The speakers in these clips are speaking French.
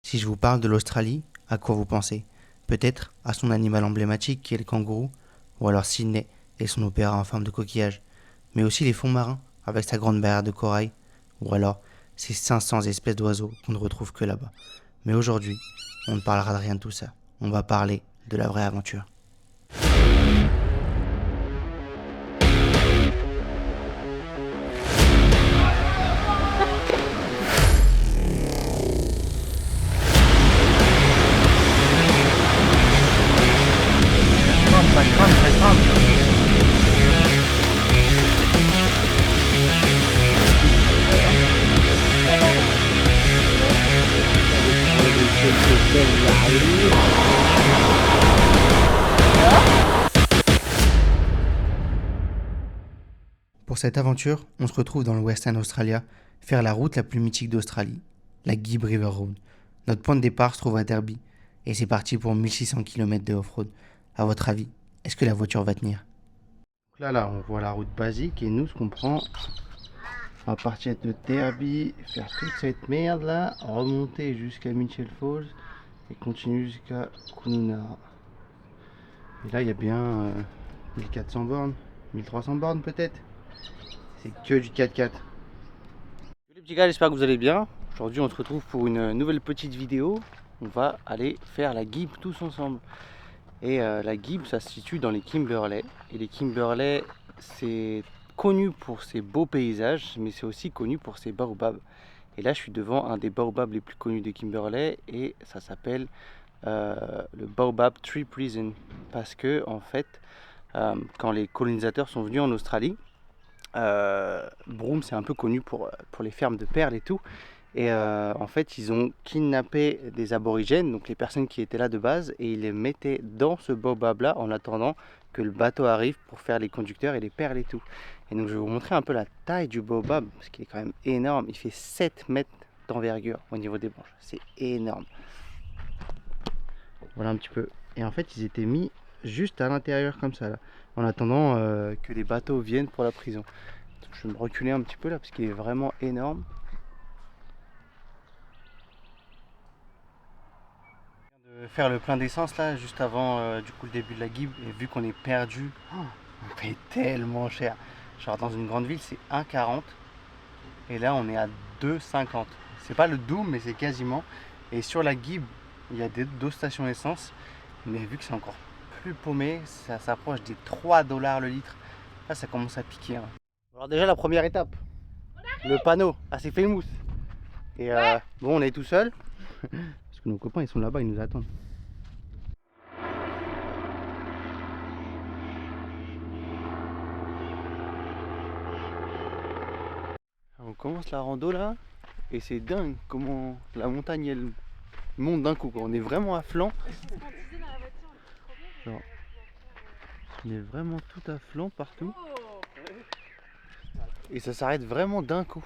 Si je vous parle de l'Australie, à quoi vous pensez? Peut-être à son animal emblématique qui est le kangourou, ou alors Sydney et son opéra en forme de coquillage, mais aussi les fonds marins avec sa grande barrière de corail, ou alors ces 500 espèces d'oiseaux qu'on ne retrouve que là-bas. Mais aujourd'hui, on ne parlera de rien de tout ça. On va parler de la vraie aventure. Pour cette aventure, on se retrouve dans le Western Australia, faire la route la plus mythique d'Australie, la Gibb River Road. Notre point de départ se trouve à Derby, et c'est parti pour 1600 km de off-road. À votre avis, est-ce que la voiture va tenir? Là, on voit la route basique, et nous, ce qu'on prend, on va partir de Derby, faire toute cette merde là, remonter jusqu'à Mitchell Falls, et continuer jusqu'à Kununurra. Et là, il y a bien 1400 bornes, 1300 bornes peut-être. C'est que du 4x4. Les petits gars, j'espère que vous allez bien. Aujourd'hui, on se retrouve pour une nouvelle petite vidéo. On va aller faire la Gibb tous ensemble. Et la Gibb, ça se situe dans les Kimberley. Et les Kimberley, c'est connu pour ses beaux paysages, mais c'est aussi connu pour ses baobabs. Et là, je suis devant un des baobabs les plus connus de Kimberley, et ça s'appelle le Baobab Tree Prison. Parce que, en fait, quand les colonisateurs sont venus en Australie, Broome c'est un peu connu pour les fermes de perles et tout, et en fait ils ont kidnappé des aborigènes, donc les personnes qui étaient là de base, et ils les mettaient dans ce baobab là en attendant que le bateau arrive pour faire les conducteurs et les perles et tout. Et donc je vais vous montrer un peu la taille du baobab, parce qu'il est quand même énorme. Il fait 7 mètres d'envergure au niveau des branches, c'est énorme. Voilà un petit peu. Et en fait ils étaient mis juste à l'intérieur comme ça là, en attendant que les bateaux viennent pour la prison. Donc, je vais me reculer un petit peu là parce qu'il est vraiment énorme. Je viens de faire le plein d'essence là juste avant du coup le début de la Gibb, et vu qu'on est perdu, on paye tellement cher. Genre dans une grande ville c'est 1,40 et là on est à 2,50. C'est pas le double mais c'est quasiment. Et sur la Gibb il y a deux stations essence, mais vu que c'est encore plus paumé, ça s'approche des 3 $ le litre. Là ça commence à piquer, hein. Alors déjà la première étape, le panneau assez famous. Et bon, on est tout seul parce que nos copains ils sont là-bas, ils nous attendent. On commence la rando là, et c'est dingue comment la montagne elle monte d'un coup, quoi. On est vraiment à flanc. Genre, on est vraiment tout à flanc partout. Et ça s'arrête vraiment d'un coup.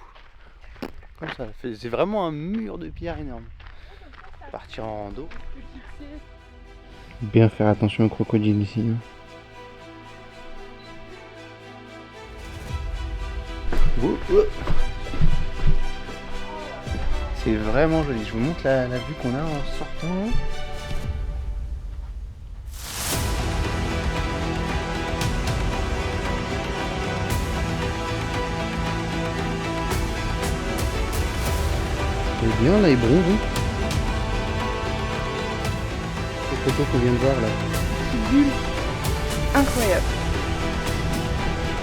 Comme ça, c'est vraiment un mur de pierre énorme. Partir en rando. Bien faire attention aux crocodiles ici. C'est vraiment joli. Je vous montre la vue qu'on a en sortant. C'est bien là, il bronze. Cette photo qu'on vient de voir là. Bulle incroyable.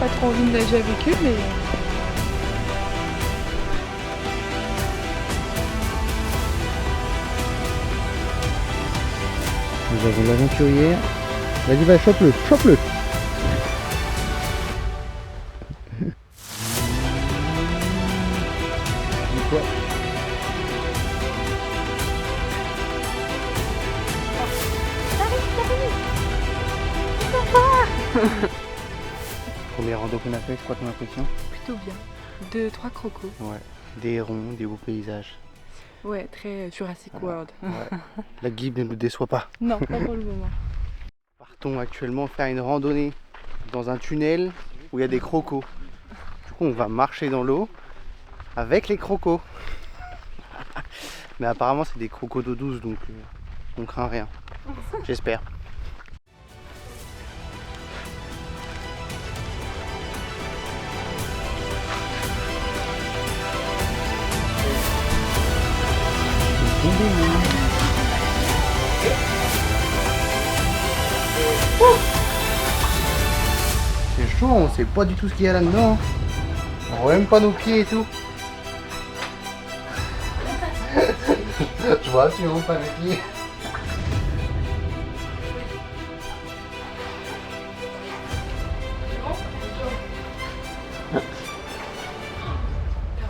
Pas trop envie de nager avec eux, mais Nous avons l'aventurière. Vas-y, va, chope-le, chope-le. Dis-toi. Première rando qu'on a fait, c'est quoi ton impression? plutôt bien. 2-3 crocos. Ouais, des hérons, des beaux paysages. Ouais, très Jurassic World. Ouais. La Gibb ne nous déçoit pas. Non, pas pour le moment. Partons actuellement faire une randonnée dans un tunnel où il y a des crocos. Du coup, on va marcher dans l'eau avec les crocos. Mais apparemment c'est des crocos d'eau douce donc on craint rien. J'espère. C'est chaud, on sait pas du tout ce qu'il y a là-dedans. On voit même pas nos pieds et tout. Je vois absolument pas mes pieds.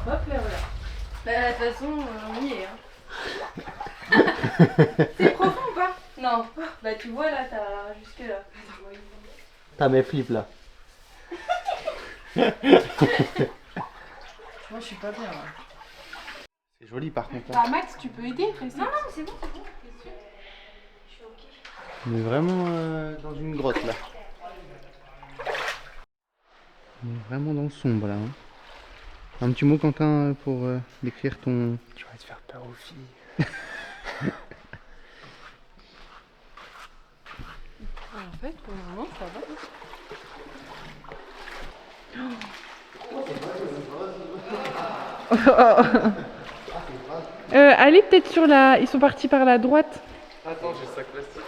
Hop là, voilà. Bah, de toute façon, on y est. Hein. C'est profond ou pas? Non. Bah, tu vois là, t'as jusque là. T'as mes flips là. Moi, je suis pas bien. Là. C'est joli par contre. Bah, Max, tu peux aider? Non, non, c'est bon, c'est bon. Je suis ok. On est vraiment dans une grotte là. On est vraiment dans le sombre là. Hein. Un petit mot Quentin pour décrire ton... Tu vas te faire peur aux filles. En fait, pour le moment, ça va. Allez peut-être sur la... Ils sont partis par la droite. Attends, j'ai le sac plastique.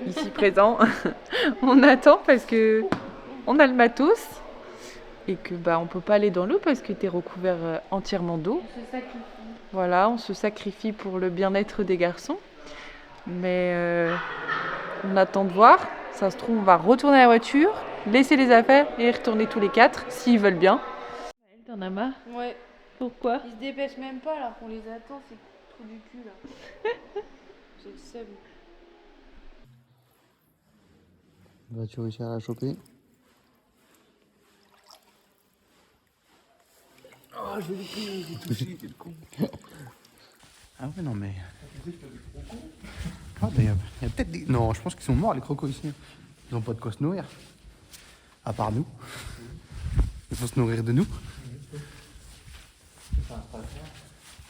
Ici présent, on attend parce que on a le matos et que bah on peut pas aller dans l'eau parce que t'es recouvert entièrement d'eau. Voilà, on se sacrifie pour le bien-être des garçons. Mais on attend de voir. Ça se trouve, on va retourner à la voiture, laisser les affaires et retourner tous les quatre s'ils veulent bien. T'en as marre? Ouais, Pourquoi? ils se dépêchent même pas alors qu'on les attend, c'est trop du cul là. J'ai le seum. Vas-tu réussir à la choper? Oh, je vais les couilles, j'ai touché, quel con. Ah ouais non mais... Ah bah, y a peut-être des... Non, je pense qu'ils sont morts les crocos ici. Ils ont pas de quoi se nourrir. À part nous. Ils vont se nourrir de nous.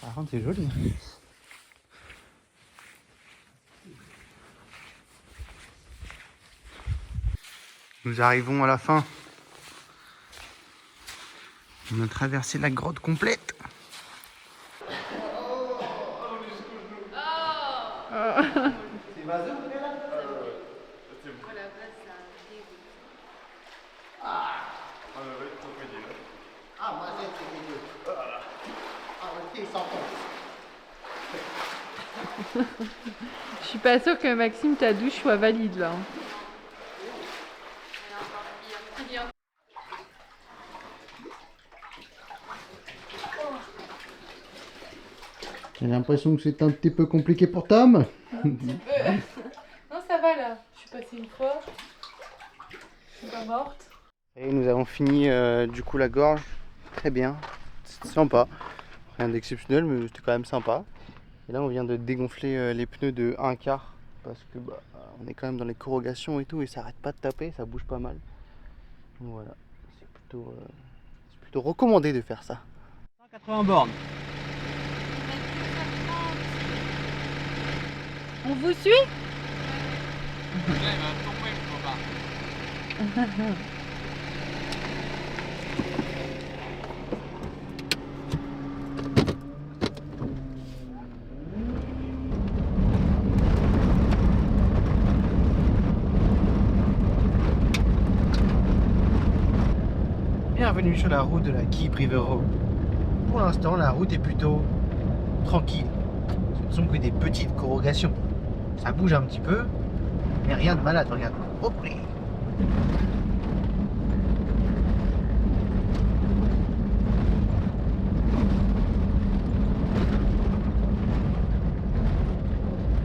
Par contre c'est joli. Nous arrivons à la fin. On a traversé la grotte complète. Je suis pas sûre que Maxime, ta douche soit valide là. J'ai l'impression que c'est un petit peu compliqué pour Tom. Non, ça va là. Je suis passée une fois. Je suis pas morte. Et nous avons fini du coup la gorge. Très bien. C'était sympa. Rien d'exceptionnel mais c'était quand même sympa. Et là on vient de dégonfler les pneus de 1/4 parce que bah, on est quand même dans les corrugations et tout et ça arrête pas de taper, ça bouge pas mal. Donc voilà, c'est plutôt recommandé de faire ça. 180 bornes. On vous suit? Bienvenue sur la route de la Keep River Road. Pour l'instant, la route est plutôt tranquille. Ce ne sont que des petites corrugations. Ça bouge un petit peu, mais rien de malade, regarde. Hop là.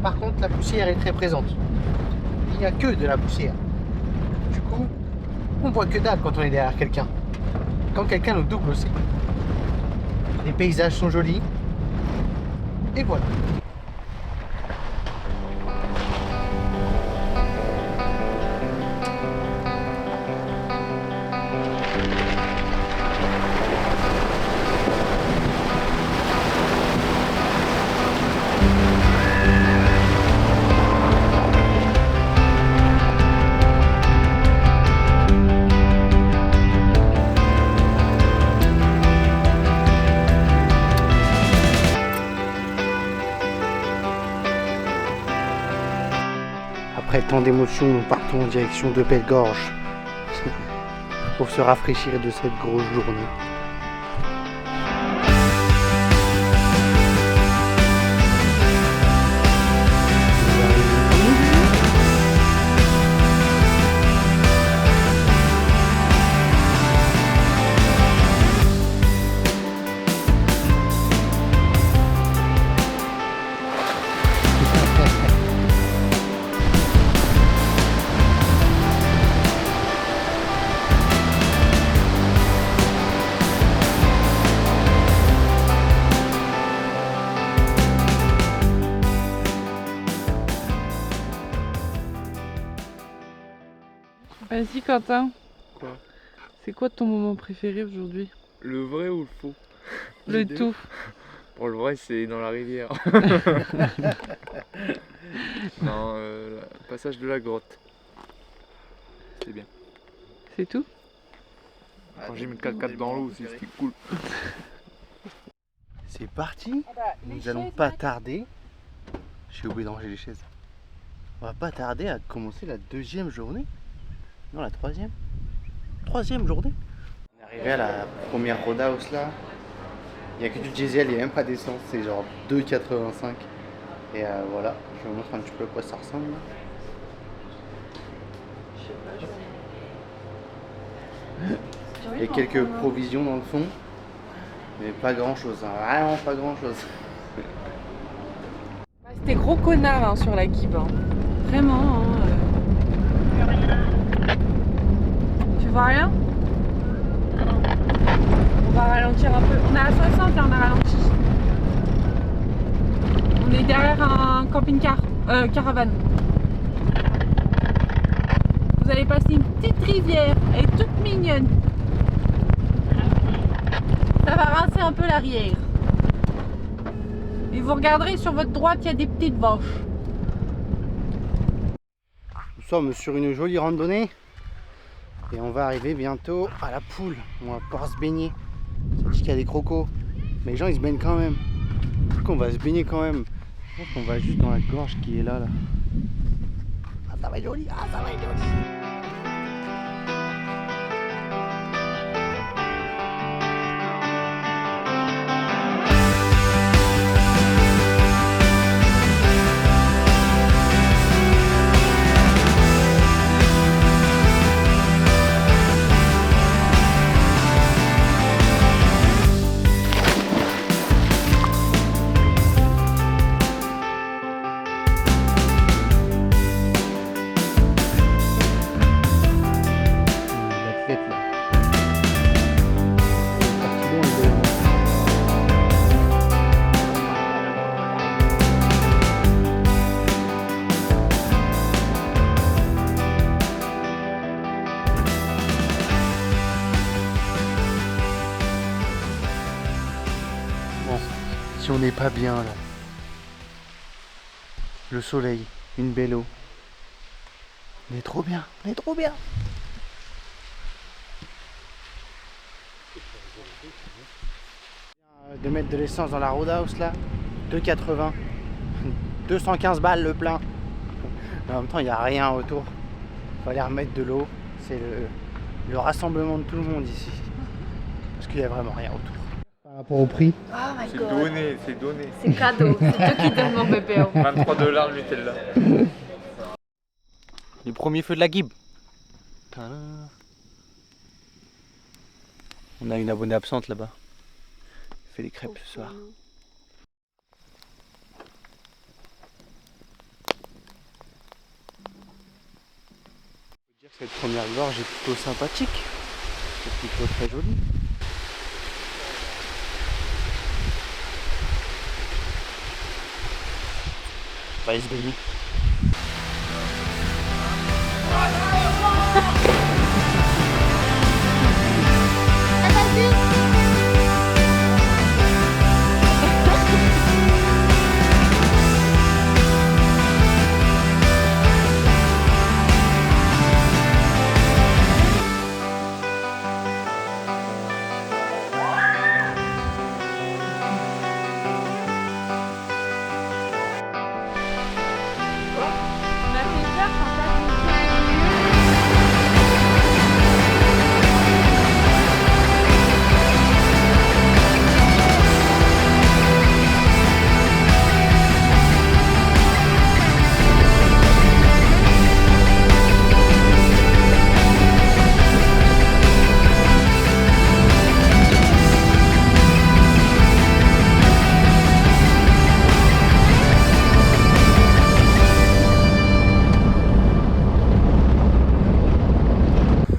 Par contre, la poussière est très présente. Il n'y a que de la poussière. Du coup, on voit que dalle quand on est derrière quelqu'un. Quand quelqu'un nous double aussi. Les paysages sont jolis. Et voilà. Après tant d'émotions, nous partons en direction de Belle-Gorge pour se rafraîchir de cette grosse journée. Vas-y Quentin. Quoi? C'est quoi ton moment préféré aujourd'hui? Le vrai ou le faux? Le Les deux. tout. Bon, le vrai, c'est dans la rivière. Non, le passage de la grotte. C'est bien. C'est tout? Quand j'ai mis le 4x4 dans l'eau aussi, c'était cool. C'est parti. Nous allons pas tarder. J'ai oublié de ranger les chaises. On va pas tarder à commencer la deuxième journée. Non, la troisième. Troisième journée. On est arrivé à la première roadhouse là. Il n'y a que du diesel, il n'y a même pas d'essence. C'est genre 2,85. Et voilà, je vous montre un petit peu à quoi ça ressemble. Là. Il y a quelques provisions dans le fond. Mais pas grand chose, hein. Vraiment pas grand chose. C'était gros connard hein, sur la guibe. Hein. Vraiment. Hein, Tu vois rien? On va ralentir un peu. On est à 60 là, on a ralenti. On est derrière un camping-car, caravane. Vous allez passer une petite rivière, elle est toute mignonne. Ça va rincer un peu l'arrière. Et vous regarderez sur votre droite, il y a des petites vaches. Nous sommes sur une jolie randonnée. Et on va arriver bientôt à la poule. On va pouvoir se baigner. Ça dit qu'il y a des crocos. Mais les gens ils se baignent quand même. Du coup on va se baigner quand même. Je pense qu'on va juste dans la gorge qui est là. Ah ça va être joli. Ah ça va être joli. Si on n'est pas bien là. Le soleil, une belle eau. On est trop bien, on est trop bien. De mettre de l'essence dans la roadhouse là, 2,80. 215 balles le plein. Mais en même temps il n'y a rien autour. Il fallait remettre de l'eau. C'est le rassemblement de tout le monde ici. Parce qu'il n'y a vraiment rien autour. Par rapport au prix. Oh my C'est god. donné, c'est donné. C'est cadeau. C'est toi qui donne mon bébé. 23 $ le Nutella. Le premier feu de la guibe. Tadam. On a une abonnée absente là-bas. Elle fait des crêpes ce soir. Je peux dire que cette première gorge est plutôt sympathique. C'est plutôt très joli. Allez, se baigner.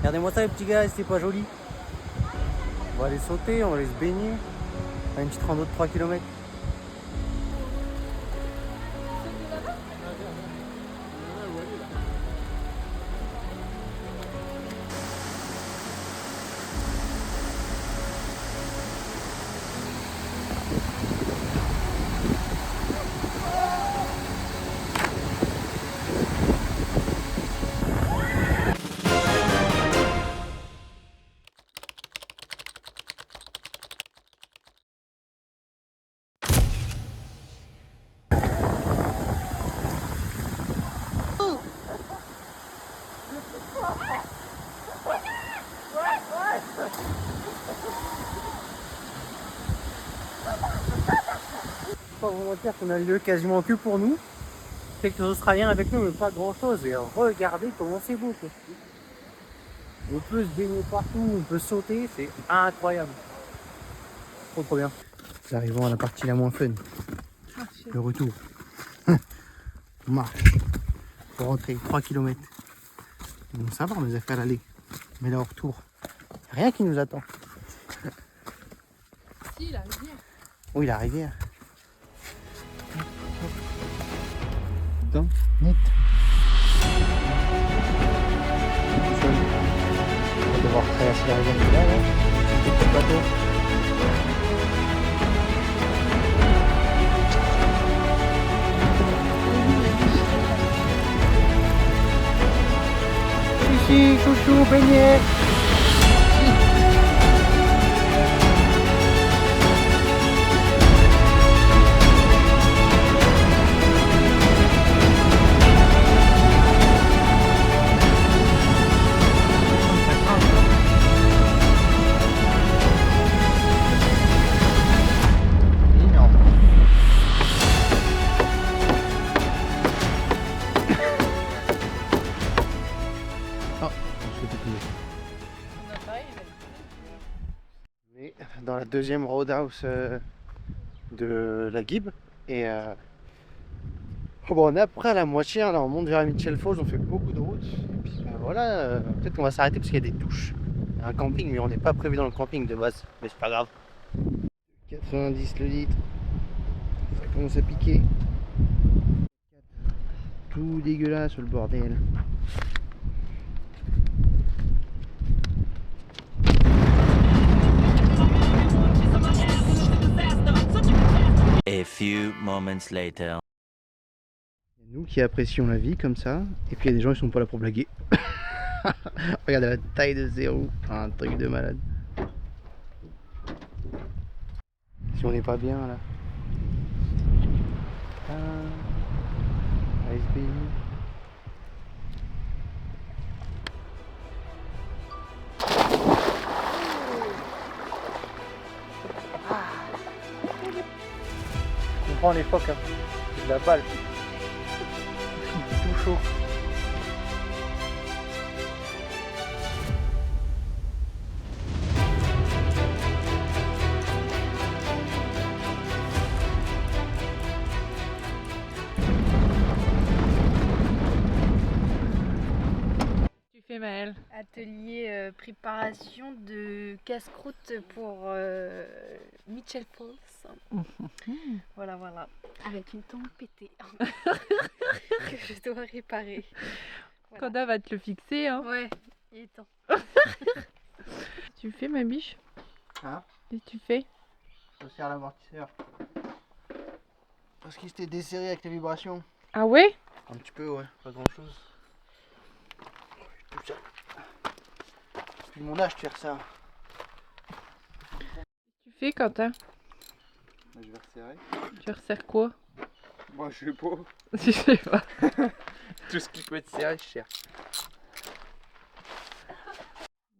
Regardez-moi ça les petits gars, c'est pas joli. On va aller sauter, on va aller se baigner. On a une petite rando de 3 km. Pas vous mentir qu'on a le lieu quasiment que pour nous. Quelques Australiens avec nous, mais pas grand chose. Et regardez comment c'est beau, quoi. On peut se baigner partout, on peut sauter, c'est incroyable. Trop bien. Nous arrivons à la partie la moins fun. Le retour. On marche. Pour rentrer 3 km. Bon, ça va, on les a fait à l'aller. Mais là, au retour, rien qui nous attend. Si, la rivière. Oui, la rivière. Putain, net. On va devoir traverser la rivière de là, là. Des petits bateaux. Ici, chouchou, beignet. Mais dans la deuxième roadhouse de la Gib et oh bon, on est après à la moitié, là on monte vers Mitchell Falls, on fait beaucoup de routes et puis voilà, peut-être qu'on va s'arrêter parce qu'il y a des douches. Il y a un camping mais on n'est pas prévu dans le camping de base, mais c'est pas grave. 90 le litre, ça commence à piquer. Tout dégueulasse le bordel. A few moments later. Il y a nous qui apprécions la vie comme ça, et puis il y a des gens qui sont pas là pour blaguer. Regardez la taille de zéro, un truc de malade. Si on n'est pas bien là. Allez se baigner. On prend les phoques, hein. C'est de la balle. Tout chaud. Tu fais Maëlle? Atelier préparation de casse-croûte pour Mitchell Falls. Voilà, voilà. Avec une tombe pétée que je dois réparer. Voilà. Coda va te le fixer, hein. Ouais, il est temps. Tu fais, ma biche? Hein? Qu'est-ce que tu fais? Je serre l'amortisseur. Parce qu'il s'était desserré avec les vibrations. Ah ouais? Un petit peu, ouais, pas grand chose. Tout ça. Depuis mon âge, tu faire ça. Tu fais, Quentin? Je vais resserrer. Tu resserres quoi? Moi je sais pas. Je sais pas. Tout ce qui peut être serré, je cherche.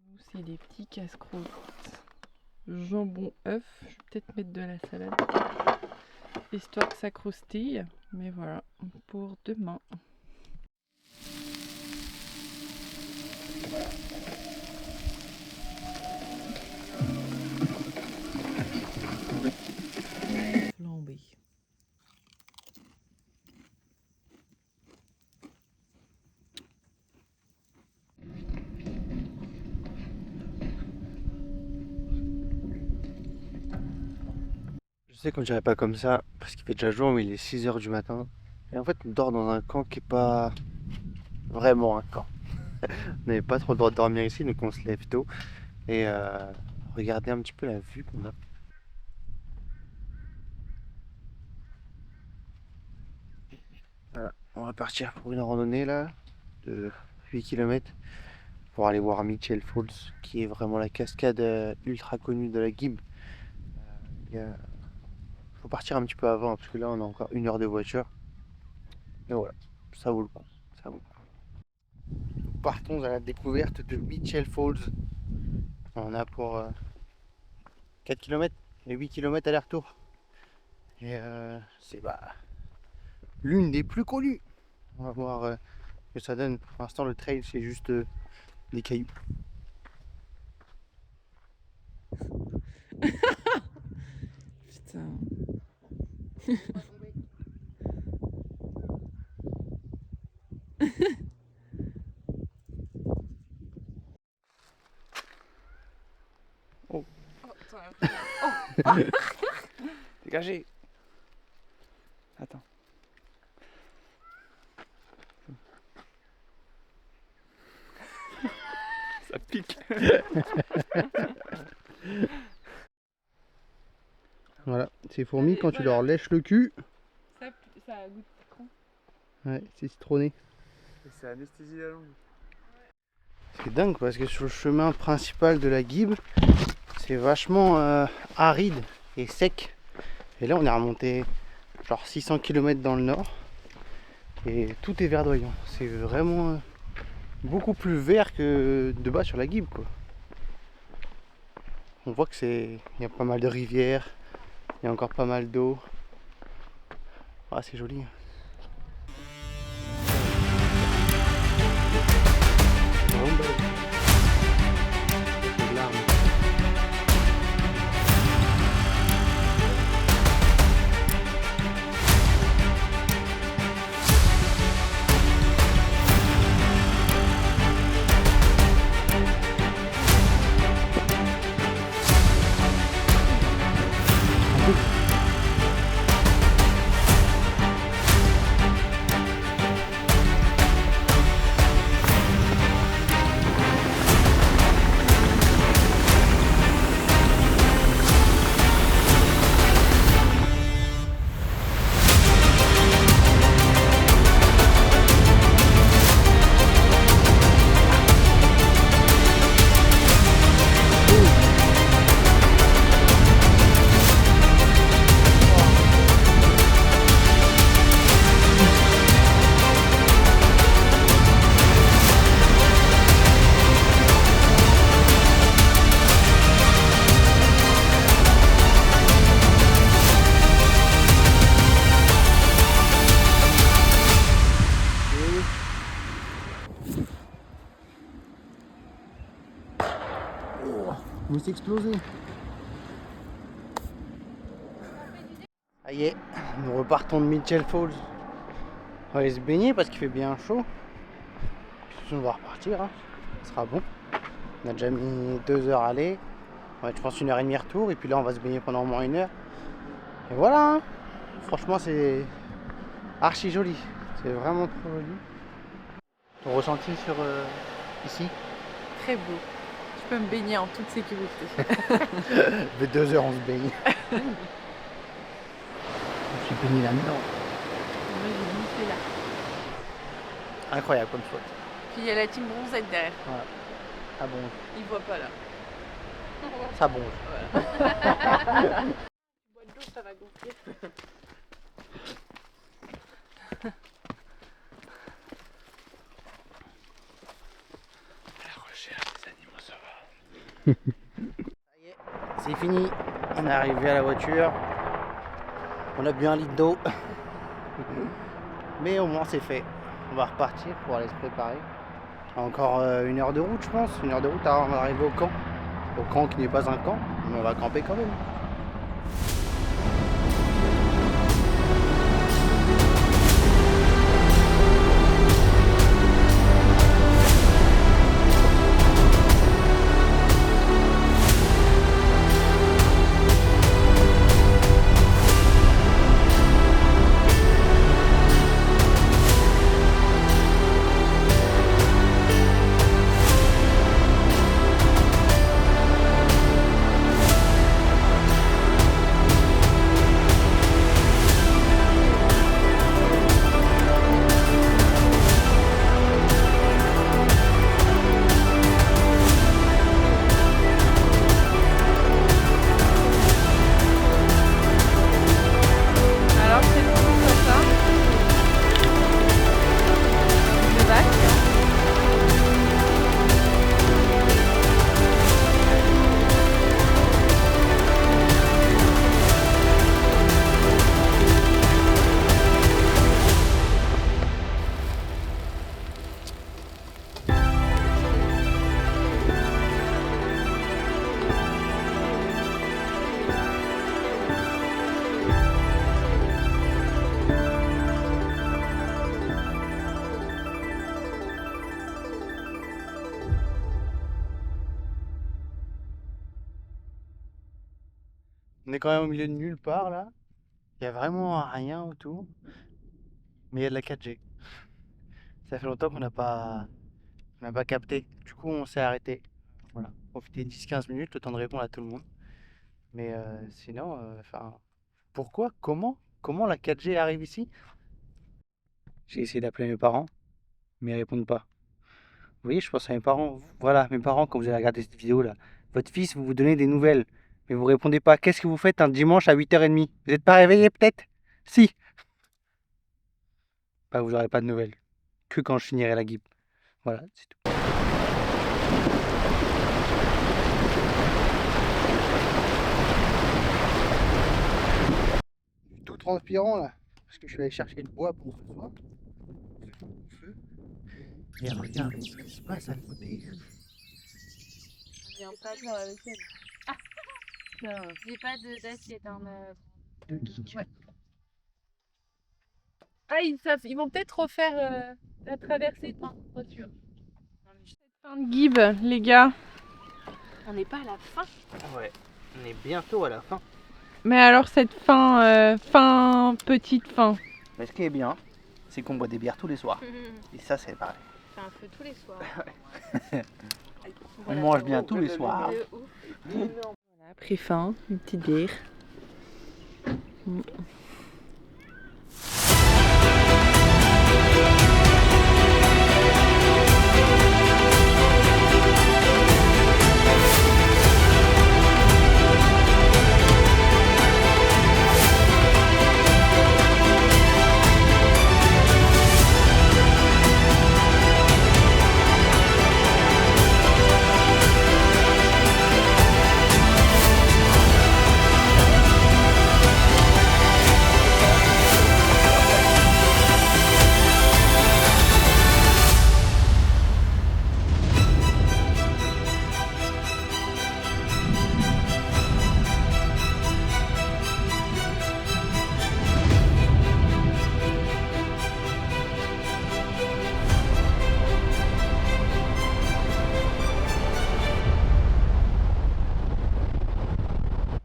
Nous, c'est des petits casse-croûtes. Jambon, œuf. Je vais peut-être mettre de la salade. Histoire que ça croustille. Mais voilà, pour demain. Flambé. Je sais qu'on dirait pas comme ça, parce qu'il fait déjà jour, mais il est 6h du matin. Et en fait, on dort dans un camp qui est pas vraiment un camp. On n'avait pas trop le droit de dormir ici, donc on se lève tôt. Et regardez un petit peu la vue qu'on a. Voilà, on va partir pour une randonnée là, de 8 km, pour aller voir Mitchell Falls, qui est vraiment la cascade ultra connue de la Gibb. Faut partir un petit peu avant, parce que là on a encore 1 heure de voiture. Et voilà, ça vaut le coup, ça vaut le coup. Nous partons à la découverte de Mitchell Falls. On a pour 4 km et 8 km aller-retour. Et c'est l'une des plus connues. On va voir ce que ça donne. Pour l'instant, le trail, c'est juste des cailloux. Putain. Oh. Dégagez. Attends. Ça pique. Voilà, ces fourmis, quand tu leur lèches le cul, Ça a goût de citron. ouais, c'est citronné. C'est anesthésie la langue. C'est dingue parce que sur le chemin principal de la Gibb, c'est vachement aride et sec. Et là, on est remonté genre 600 km dans le nord et tout est verdoyant. C'est vraiment beaucoup plus vert que de bas sur la Gibb, quoi. On voit que il y a pas mal de rivières, il y a encore pas mal d'eau. Ah, c'est joli. Je me suis explosé. Ça y est, nous repartons de Mitchell Falls. On va aller se baigner parce qu'il fait bien chaud. Puis on va repartir. Hein. Ce sera bon. On a déjà mis 2 heures à aller. Ouais, je pense 1h30 retour. Et puis là, on va se baigner pendant au moins 1 heure. Et voilà, hein. Franchement, c'est archi joli. C'est vraiment trop joli. Ton ressenti sur ici? Très beau. Je peux me baigner en toute sécurité. De 2 heures, on se baigne. Je suis baigné là-dedans. Moi, j'ai glissé là. Incroyable comme spot. Puis il y a la team bronzette derrière. Ah bon, Il voit pas là. ça bonge. Bois de l'eau, ça va gonfler. C'est fini, on est arrivé à la voiture. On a bu 1 litre d'eau. Mais au moins c'est fait. On va repartir pour aller se préparer. Encore 1 heure de route, je pense. 1 heure de route avant d'arriver au camp. Au camp qui n'est pas un camp, mais on va camper quand même. Alors c'est tout ça. Le bac. On est quand même au milieu de nulle part là. Il n'y a vraiment rien autour. Mais il y a de la 4G. Ça fait longtemps qu'on n'a pas capté. Du coup, on s'est arrêté. Voilà. Profiter 10-15 minutes, le temps de répondre à tout le monde. Mais sinon, pourquoi? Comment la 4G arrive ici? J'ai essayé d'appeler mes parents, mais ils répondent pas. Vous voyez, je pense à mes parents. Voilà, mes parents, quand vous allez regarder cette vidéo là, votre fils, vous donnez des nouvelles, mais vous répondez pas. Qu'est-ce que vous faites un dimanche à 8h30? Vous n'êtes pas réveillé peut-être? Si. Bah, vous n'aurez pas de nouvelles. Que quand je finirai la guide. Voilà, c'est tout. Je suis tout transpirant là, parce que je suis allé chercher le bois pour ce soir. Le feu. Et regardez ce qui se passe à côté. J'ai un plat dans la vaisselle. J'ai pas d'assiette en De geek. Ouais. Ah, ils vont peut-être refaire la traversée de voiture. Cette fin de Gib, les gars. On n'est pas à la fin. Ouais, on est bientôt à la fin. Mais alors cette fin, petite fin. Mais ce qui est bien, c'est qu'on boit des bières tous les soirs. Et ça, c'est pareil. fait un feu tous les soirs. On mange bien tous les soirs. Voilà, pris fin, une petite bière.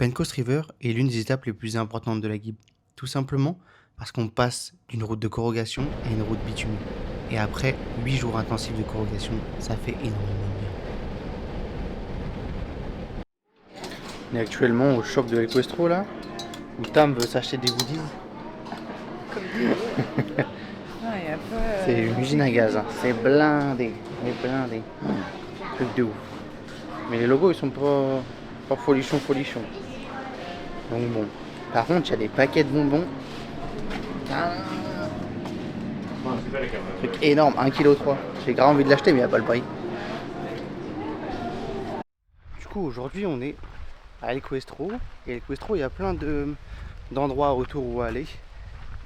Pencoast River est l'une des étapes les plus importantes de la Gibb, tout simplement parce qu'on passe d'une route de corrugation à une route bitumée. Et après 8 jours intensifs de corrugation, ça fait énormément de bien. On est actuellement au shop de l'Equestro là, où Tam veut s'acheter des goodies. C'est une usine à gaz, hein. C'est blindé, mais blindé. Truc de ouf. Mais les logos ils sont pas folichons. Donc bon. Par contre il y a des paquets de bonbons. Truc énorme, 1,3 kg. J'ai grave envie de l'acheter mais il n'y a pas le prix. Du coup aujourd'hui on est à Equestro. Et Equestro il y a plein d'endroits autour où aller.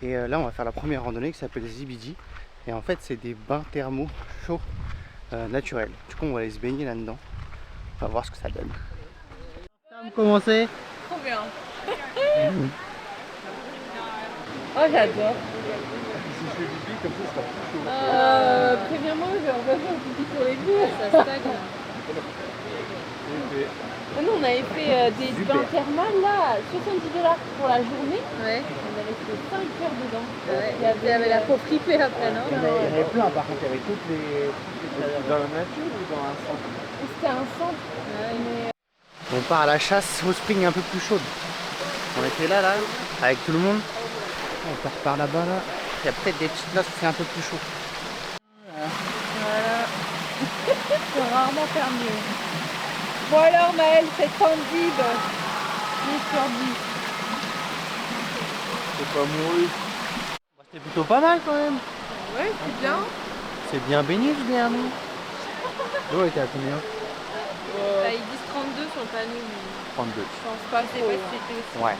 Et là on va faire la première randonnée qui s'appelle Zibidi. Et en fait c'est des bains thermaux chauds naturels. Du coup on va aller se baigner là-dedans. On va voir ce que ça donne. Comment c'est? Trop bien. Oh j'adore. Préviens-moi, on va faire un pipi sur les murs. Ça stagne. Nous on avait fait des bains thermales là, 70$ pour la journée. Ouais. On avait fait 5 heures dedans. Ouais. Il y avait la peau fripée après, non? Il y en avait plein par contre, il y avait toutes les... Dans la nature ou dans un centre? C'était un centre. Mais... On part à la chasse aux springs un peu plus chaudes. On était là, avec tout le monde. On part par là-bas, là. Il y a peut-être des petites places où c'est un peu plus chaud. Voilà. Je peux rarement faire mieux. Bon alors Maëlle, cette Gib, 10 sur 10. C'est pas mouru. C'était plutôt pas mal quand même. Ouais, c'est bien. C'est bien baigné ce dernier. L'eau était à combien? Bah, ils disent 32 sur le panneau, mais 32. je pense pas que c'était aussi. Ouais.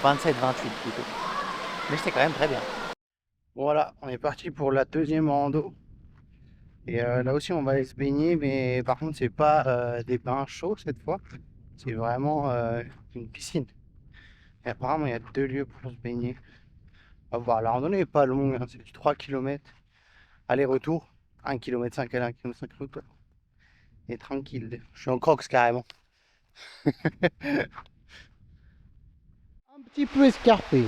27, 28 plutôt. Mais c'était quand même très bien. Voilà, on est parti pour la deuxième rando. Et là aussi on va aller se baigner, mais par contre c'est pas des bains chauds cette fois. C'est vraiment une piscine. Et apparemment il y a 2 lieux pour se baigner. On va voir, la randonnée est pas longue, hein, c'est du 3 km. Aller-retour, 1,5 km aller, 1,5 km retour. Et tranquille, je suis en crocs carrément. Un petit peu escarpé.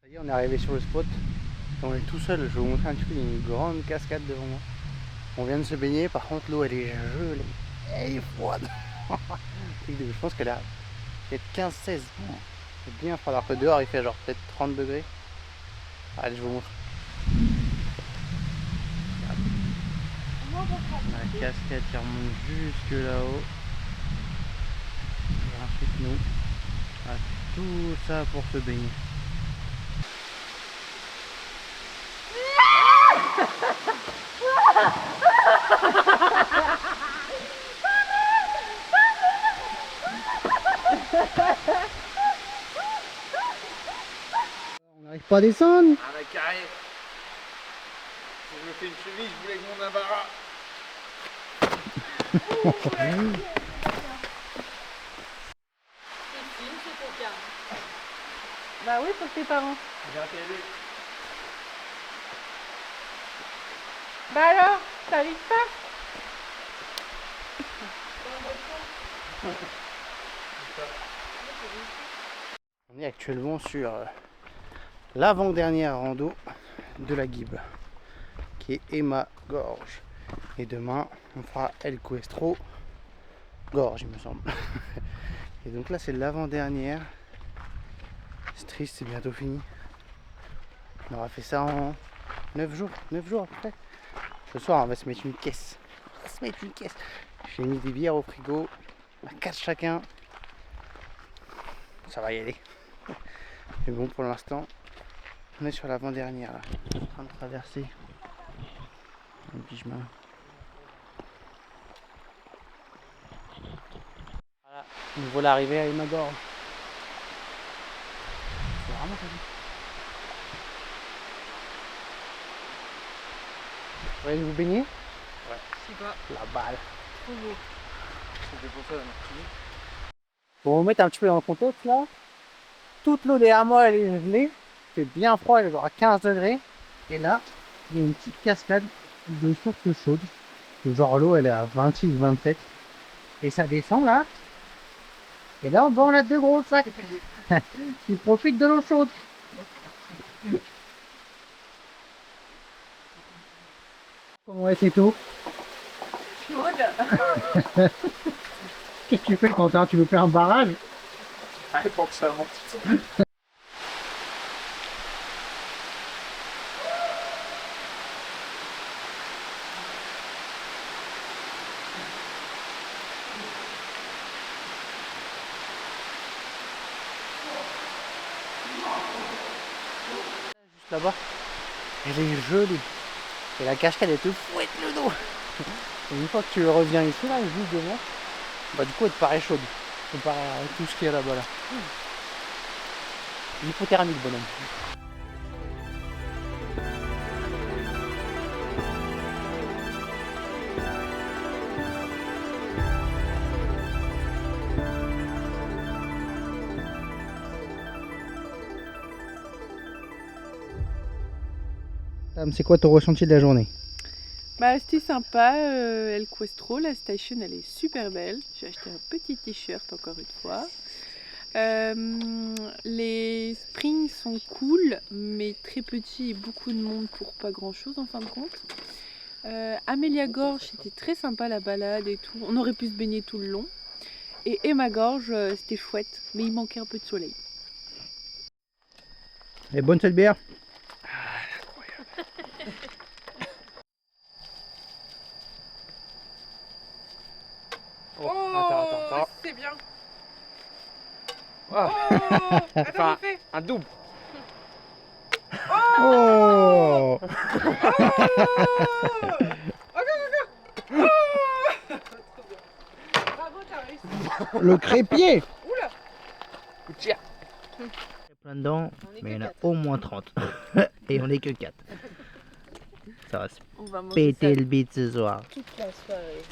Ça y est, on est arrivé sur le spot. On est tout seul, je vais vous montrer un petit peu, il y a une grande cascade devant moi. On vient de se baigner, par contre l'eau elle est gelée. Elle est froide. Je pense qu'elle a peut-être 15-16. C'est bien froid, alors que dehors il fait genre peut-être 30 degrés. Allez, je vous montre. La cascade qui remonte jusque là-haut. Et ensuite nous, on a tout ça pour se baigner. On n'arrive pas à descendre. Ah bah carré. Si je me fais une cheville, je voulais que mon embarras. Bah oui, pour tes parents. J'ai un télé. Bah alors, t'arrives pas? On est actuellement sur l'avant-dernière rando de la Gibb, qui est Emma Gorge. Et demain, on fera Equestro Gorge, il me semble. Et donc là, c'est l'avant-dernière. C'est triste, c'est bientôt fini. On aura fait ça en 9 jours à peu près. Ce soir, on va se mettre une caisse. J'ai mis des bières au frigo, à 4 chacun. Ça va y aller. Mais bon, pour l'instant, on est sur l'avant-dernière là. En train de traverser un petit chemin. Voilà, nous voilà arrivés à Emma Gorge. C'est vraiment joli. Vous voulez vous baigner? Ouais. Je sais pas. La balle. Trop beau. C'était pour ça la Martinique. Pour vous mettre un petit peu dans le contexte là, toute l'eau derrière moi elle est gelée, c'est bien froid, elle est genre à 15 degrés. Et là, il y a une petite cascade de source chaude. Genre l'eau elle est à 26, 27. Et ça descend là. Et là on a 2 gros sacs. Ils profitent de l'eau chaude. Comment est tout? Qu'est-ce que tu fais Quentin? Tu veux faire un barrage? Pour que ça monte. Juste là-bas. Elle est jolie. Et la cascade est tout fouette le dos. Et une fois que tu reviens ici, là, juste devant, bah du coup elle te paraît chaude. Comparé à tout ce qu'il y a là-bas là. L'hypothermie le bonhomme. Tam, c'est quoi ton ressenti de la journée? Bah, c'était sympa, El Questro, la station elle est super belle. J'ai acheté un petit t-shirt encore une fois. Les springs sont cool, mais très petits et beaucoup de monde pour pas grand chose en fin de compte. Amelia Gorge, c'était très sympa la balade et tout. On aurait pu se baigner tout le long. Et Emma Gorge, c'était chouette, mais il manquait un peu de soleil. Et bonne cette bière. Oh, attends. C'est bien. Ah. Attends, Enfin, refais. un double. Oh Bravo, t'as réussi. Le crépier. Oula. Tiens. Il y a plein dedans, On est mais il y que en a quatre. au moins 30. Et on est que 4. Ça va se On va manger péter ça le bide ce soir. toute la soirée.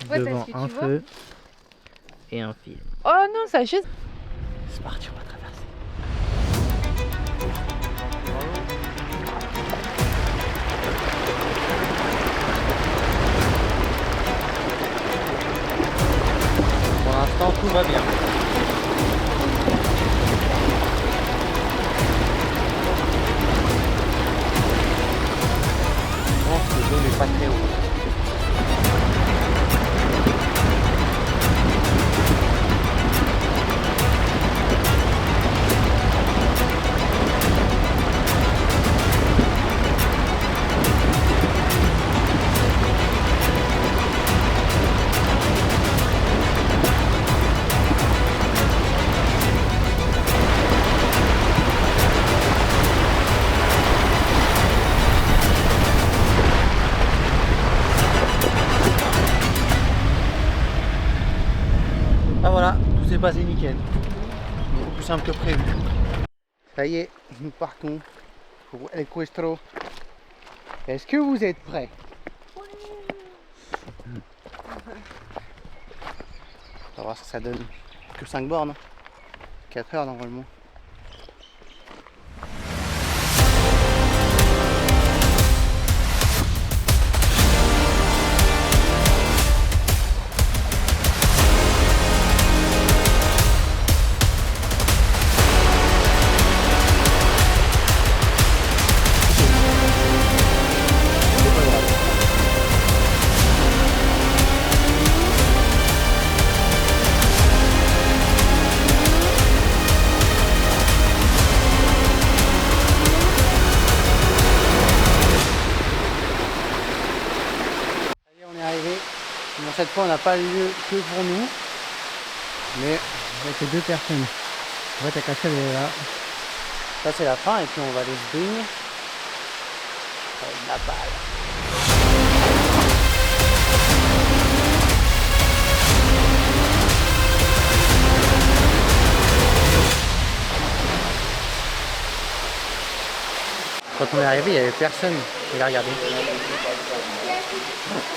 Ouais, Devant parce que un tu vois- feu et un fil. Oh non, ça achète. C'est parti, on va traverser. Pour l'instant, tout va bien. Je pense que l'eau n'est pas très haute. Ah voilà, tout s'est passé nickel. Beaucoup plus simple que prévu. Ça y est, nous partons pour El Questro. Est-ce que vous êtes prêts? On va voir ce que ça donne. Que 5 bornes. 4 heures normalement. On est arrivé. Bon, cette fois, on n'a pas lieu que pour nous, mais avec les 2 personnes. En fait, la cascade elle est là. Ça, c'est la fin, et puis on va aller se baigner avec la balle. Quand on est arrivé, il n'y avait personne. Et là, regardez.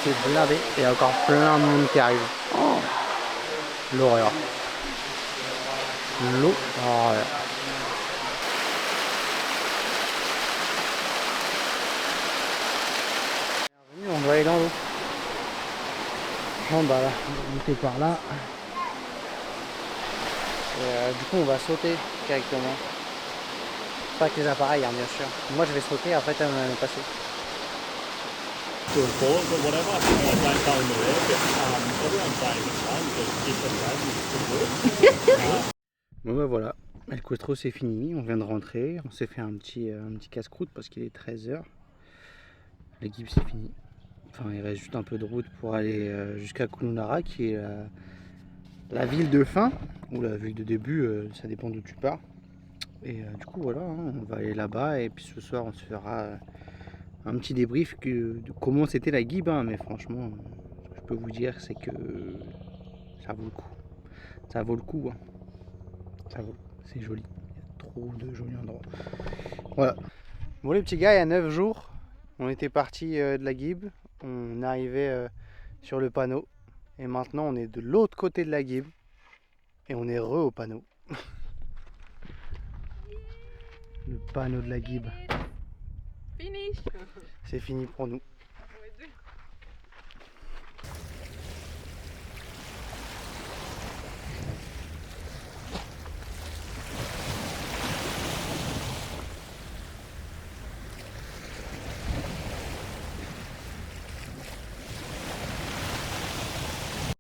C'est blindé. Et il y a encore plein de monde qui arrive. Oh, l'horreur. L'horreur. Bienvenue, on doit aller dans l'eau. descendre bah, là, monter par là. Et, du coup on va sauter directement. Pas avec les appareils hein, bien sûr. Moi je vais sauter, après tu vas me passer. Bon bah voilà, El Questro c'est fini, on vient de rentrer, on s'est fait un petit casse-croûte parce qu'il est 13h. La Guib c'est fini. Enfin il reste juste un peu de route pour aller jusqu'à Kulunara qui est la ville de fin, ou la ville de début, ça dépend d'où tu pars. Et du coup voilà, hein, on va aller là-bas et puis ce soir on se fera un petit débrief de comment c'était la Guib, hein, mais franchement ce que je peux vous dire c'est que ça vaut le coup. Ça vaut le coup, hein. Ça vaut, c'est joli, il y a trop de jolis endroits. Voilà. Bon les petits gars, il y a 9 jours, on était parti de la Guib, on arrivait sur le panneau et maintenant on est de l'autre côté de la Guib et on est au panneau. Le panneau de la Guib. Finish. C'est fini pour nous.